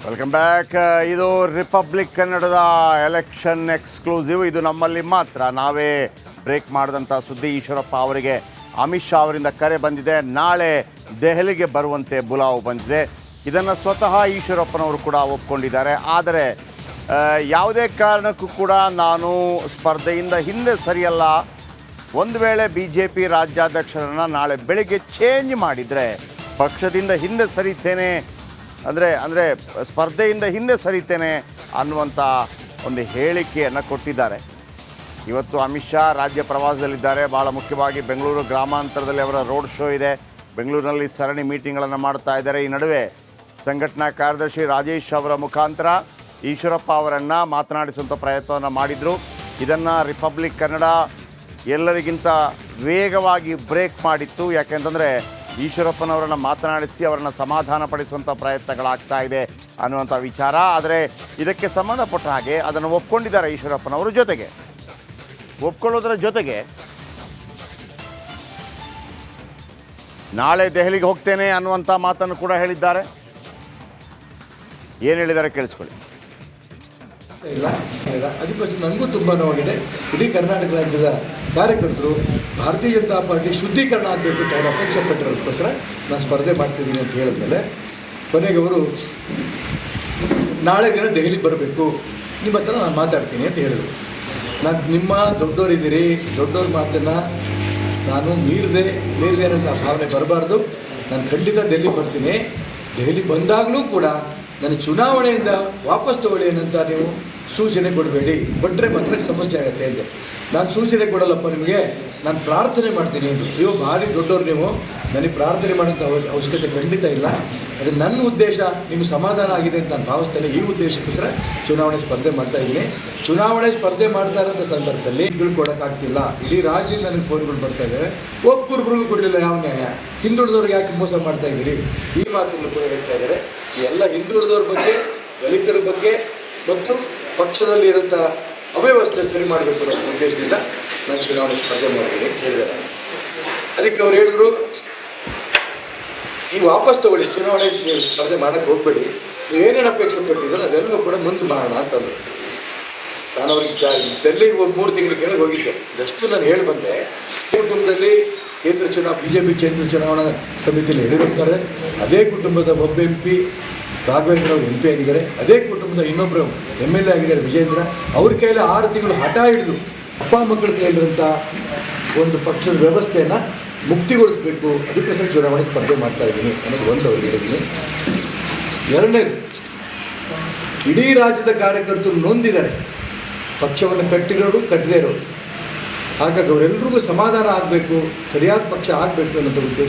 Welcome back. ಇದು republic ಕನ್ನಡದ election exclusive. ಇದು ನಮ್ಮಲ್ಲಿ ಮಾತ್ರ. ನಾವೇ ಬ್ರೇಕ್ ಮಾಡಿದಂಥ ಸುದ್ದಿ. ಈಶ್ವರಪ್ಪ ಅವರಿಗೆ ಅಮಿತ್ ಶಾ ಅವರಿಂದ ಕರೆ ಬಂದಿದೆ. ನಾಳೆ ದೆಹಲಿಗೆ ಬರುವಂತೆ ಬುಲಾವು ಬಂದಿದೆ. ಇದನ್ನು ಸ್ವತಃ ಈಶ್ವರಪ್ಪನವರು ಕೂಡ ಒಪ್ಕೊಂಡಿದ್ದಾರೆ. ಆದರೆ ಯಾವುದೇ ಕಾರಣಕ್ಕೂ ಕೂಡ ನಾನು ಸ್ಪರ್ಧೆಯಿಂದ ಹಿಂದೆ ಸರಿಯಲ್ಲ. ಒಂದು ವೇಳೆ BJP ರಾಜ್ಯಾಧ್ಯಕ್ಷರನ್ನು ನಾಳೆ ಬೆಳಿಗ್ಗೆ ಚೇಂಜ್ ಮಾಡಿದರೆ ಪಕ್ಷದಿಂದ ಹಿಂದೆ ಸರಿತೇನೆ, ಅಂದರೆ ಸ್ಪರ್ಧೆಯಿಂದ ಹಿಂದೆ ಸರಿತೇನೆ ಅನ್ನುವಂಥ ಒಂದು ಹೇಳಿಕೆಯನ್ನು ಕೊಟ್ಟಿದ್ದಾರೆ. ಇವತ್ತು ಅಮಿತ್ ಶಾ ರಾಜ್ಯ ಪ್ರವಾಸದಲ್ಲಿದ್ದಾರೆ. ಭಾಳ ಮುಖ್ಯವಾಗಿ ಬೆಂಗಳೂರು ಗ್ರಾಮಾಂತರದಲ್ಲಿ ಅವರ ರೋಡ್ ಶೋ ಇದೆ. ಬೆಂಗಳೂರಿನಲ್ಲಿ ಸರಣಿ ಮೀಟಿಂಗ್ಗಳನ್ನು ಮಾಡ್ತಾ ಇದ್ದಾರೆ. ಈ ನಡುವೆ ಸಂಘಟನಾ ಕಾರ್ಯದರ್ಶಿ ರಾಜೇಶ್ ಅವರ ಮುಖಾಂತರ ಈಶ್ವರಪ್ಪ ಅವರನ್ನು ಮಾತನಾಡಿಸುವಂಥ ಪ್ರಯತ್ನವನ್ನು ಮಾಡಿದರು. ಇದನ್ನು ರಿಪಬ್ಲಿಕ್ ಕನ್ನಡ ಎಲ್ಲರಿಗಿಂತ ವೇಗವಾಗಿ ಬ್ರೇಕ್ ಮಾಡಿತ್ತು. ಯಾಕೆಂತಂದರೆ ಈಶ್ವರಪ್ಪನವರನ್ನು ಮಾತನಾಡಿಸಿ ಅವರನ್ನು ಸಮಾಧಾನ ಪಡಿಸುವಂಥ ಪ್ರಯತ್ನಗಳಾಗ್ತಾ ಇದೆ ಅನ್ನುವಂಥ ವಿಚಾರ. ಆದರೆ ಇದಕ್ಕೆ ಸಂಬಂಧಪಟ್ಟ ಹಾಗೆ ಅದನ್ನು ಒಪ್ಕೊಂಡಿದ್ದಾರೆ ಈಶ್ವರಪ್ಪನವರು. ಜೊತೆಗೆ ಒಪ್ಕೊಳ್ಳೋದರ ಜೊತೆಗೆ ನಾಳೆ ದೆಹಲಿಗೆ ಹೋಗ್ತೇನೆ ಅನ್ನುವಂಥ ಮಾತನ್ನು ಕೂಡ ಹೇಳಿದ್ದಾರೆ. ಏನು ಹೇಳಿದ್ದಾರೆ ಕೇಳಿಸ್ಕೊಳ್ಳಿ. ಇಲ್ಲ ಅದಕ್ಕೋಸ್ಕರ ನನಗೂ ತುಂಬ ನೋವಾಗಿದೆ. ಇಡೀ ಕರ್ನಾಟಕ ರಾಜ್ಯದ ಕಾರ್ಯಕರ್ತರು ಭಾರತೀಯ ಜನತಾ ಪಾರ್ಟಿ ಶುದ್ಧೀಕರಣ ಆಗಬೇಕು ಅಂತ ಅವರು ಅಪೇಕ್ಷೆ ಪಟ್ಟಿರೋದಕ್ಕೋಸ್ಕರ ನಾನು ಸ್ಪರ್ಧೆ ಮಾಡ್ತಿದ್ದೀನಿ ಅಂತ ಹೇಳಿದ್ಮೇಲೆ ಕೊನೆಗೆ ಅವರು ನಾಳೆ ದಿನ ದೆಹಲಿಗೆ ಬರಬೇಕು, ನಿಮ್ಮ ಹತ್ರ ನಾನು ಮಾತಾಡ್ತೀನಿ ಅಂತ ಹೇಳಿದರು. ನಾನು ನಿಮ್ಮ ದೊಡ್ಡವರಿದ್ದೀರಿ, ದೊಡ್ಡವ್ರ ಮಾತನ್ನು ನಾನು ಮೀರಿದೆ ಅನ್ನೋಂಥ ಭಾವನೆ ಬರಬಾರ್ದು. ನಾನು ಖಂಡಿತ ದೆಹಲಿಗೆ ಬರ್ತೀನಿ. ದೆಹಲಿ ಬಂದಾಗಲೂ ಕೂಡ ನನಗೆ ಚುನಾವಣೆಯಿಂದ ವಾಪಸ್ ತಗೊಳ್ಳಿ ಅನ್ನಂತ ನೀವು ಸೂಚನೆ ಕೊಡಬೇಡಿ. ಕೊಟ್ಟರೆ ಮಾತ್ರ ಸಮಸ್ಯೆ ಆಗುತ್ತೆ ಅಂದೆ. ನಾನು ಸೂಚನೆ ಕೊಡಲ್ಲಪ್ಪ ನಿಮಗೆ, ನಾನು ಪ್ರಾರ್ಥನೆ ಮಾಡ್ತೀನಿ ಅಂದರು. ಅಯ್ಯೋ ಭಾರಿ ದೊಡ್ಡವ್ರು ನೀವು, ನನಗೆ ಪ್ರಾರ್ಥನೆ ಮಾಡೋಂಥ ಅವಶ್ಯಕತೆ ಖಂಡಿತ ಇಲ್ಲ. ಅದು ನನ್ನ ಉದ್ದೇಶ ನಿಮಗೆ ಸಮಾಧಾನ ಆಗಿದೆ ಅಂತ ನಾನು ಭಾವಿಸ್ತೇನೆ. ಈ ಉದ್ದೇಶಕ್ಕೋಸ್ಕರ ಚುನಾವಣೆ ಸ್ಪರ್ಧೆ ಮಾಡ್ತಾ ಇದ್ದೀನಿ. ಚುನಾವಣೆ ಸ್ಪರ್ಧೆ ಮಾಡ್ತಾ ಇರೋಂಥ ಸಂದರ್ಭದಲ್ಲಿ ಕೊಡೋಕ್ಕಾಗ್ತಿಲ್ಲ. ಇಡೀ ರಾಜ್ಯದಿಂದ ನನಗೆ ಫೋನ್ಗಳು ಬರ್ತಾ ಇದ್ದಾವೆ. ಒಬ್ಬರಿಗೂ ಕೊಡಲಿಲ್ಲ ಯಾವ ನ್ಯಾಯ, ಹಿಂದುಳಿದವ್ರಿಗೆ ಯಾಕೆ ಮೋಸ ಮಾಡ್ತಾ ಇದ್ದೀರಿ, ಈ ಮಾತನ್ನು ಕೂಡ ಹೇಳ್ತಾ ಇದ್ದಾರೆ. ಎಲ್ಲ ಹಿಂದುಳಿದವ್ರ ಬಗ್ಗೆ, ದಲಿತರ ಬಗ್ಗೆ ಮತ್ತು ಪಕ್ಷದಲ್ಲಿ ಇರೋಂಥ ಅವ್ಯವಸ್ಥೆ ಸರಿ ಮಾಡಬೇಕು ಅನ್ನೋ ಉದ್ದೇಶದಿಂದ ನಾನು ಚುನಾವಣೆ ಸ್ಪರ್ಧೆ ಮಾಡ್ತೀನಿ ಅಂತ ಹೇಳಿದ್ದಾರೆ. ಅದಕ್ಕೆ ಅವ್ರು ಹೇಳಿದ್ರು, ಈ ವಾಪಸ್ ತಗೊಳ್ಳಿ, ಚುನಾವಣೆ ನೀವು ಸ್ಪರ್ಧೆ ಮಾಡೋಕ್ಕೆ ಹೋಗಬೇಡಿ, ನೀವೇನೇನು ಅಪೇಕ್ಷೆ ಪಟ್ಟಿದ್ರು ಅದೆಲ್ಲೂ ಕೂಡ ಮುಂದೆ ಮಾಡೋಣ ಅಂತಂದರು. ನಾನು ಅವ್ರಿಗೆ ಡೆಲ್ಲಿಗೆ 3 ತಿಂಗಳ ಕೆಳಗೆ ಹೋಗಿದ್ದೆ. ಇದಷ್ಟು ನಾನು ಹೇಳಿ ಬಂದೆ. ಕುಟುಂಬದಲ್ಲಿ BJP ಕೇಂದ್ರ ಚುನಾವಣಾ ಸಮಿತಿಯಲ್ಲಿ ಹೇಳಿರ್ತಾರೆ. ಅದೇ ಕುಟುಂಬದ ಒಬ್ಬ MP ರಾಘವೇಂದ್ರ ಅವರು MP ಆಗಿದ್ದಾರೆ. ಅದೇ ಕುಟುಂಬದ ಇನ್ನೊಬ್ಬರು MLA ಆಗಿದ್ದಾರೆ ವಿಜೇಂದ್ರ. ಅವ್ರ ಕೈಯಲ್ಲಿ 6 ತಿಂಗಳು ಹಠ ಹಿಡಿದು ಅಪ್ಪ ಮಕ್ಕಳ ಕೈಯಲ್ಲಿರೋಂಥ ಒಂದು ಪಕ್ಷದ ವ್ಯವಸ್ಥೆಯನ್ನು ಮುಕ್ತಿಗೊಳಿಸಬೇಕು, ಅದಕ್ಕೋಸ್ಕರ ಚುನಾವಣೆ ಸ್ಪರ್ಧೆ ಮಾಡ್ತಾಯಿದ್ದೀನಿ ಅನ್ನೋದು ಒಂದು ಅವ್ರಿಗೆ ಹೇಳಿದ್ದೀನಿ. ಎರಡನೇದು, ಇಡೀ ರಾಜ್ಯದ ಕಾರ್ಯಕರ್ತರು ನೊಂದಿದ್ದಾರೆ, ಪಕ್ಷವನ್ನು ಕಟ್ಟಿರೋರು ಕಟ್ಟದೇ ಇರೋರು. ಹಾಗಾಗಿ ಅವರೆಲ್ಲರಿಗೂ ಸಮಾಧಾನ ಆಗಬೇಕು, ಸರಿಯಾದ ಪಕ್ಷ ಆಗಬೇಕು ಅನ್ನೋದು ಉದ್ದೇಶ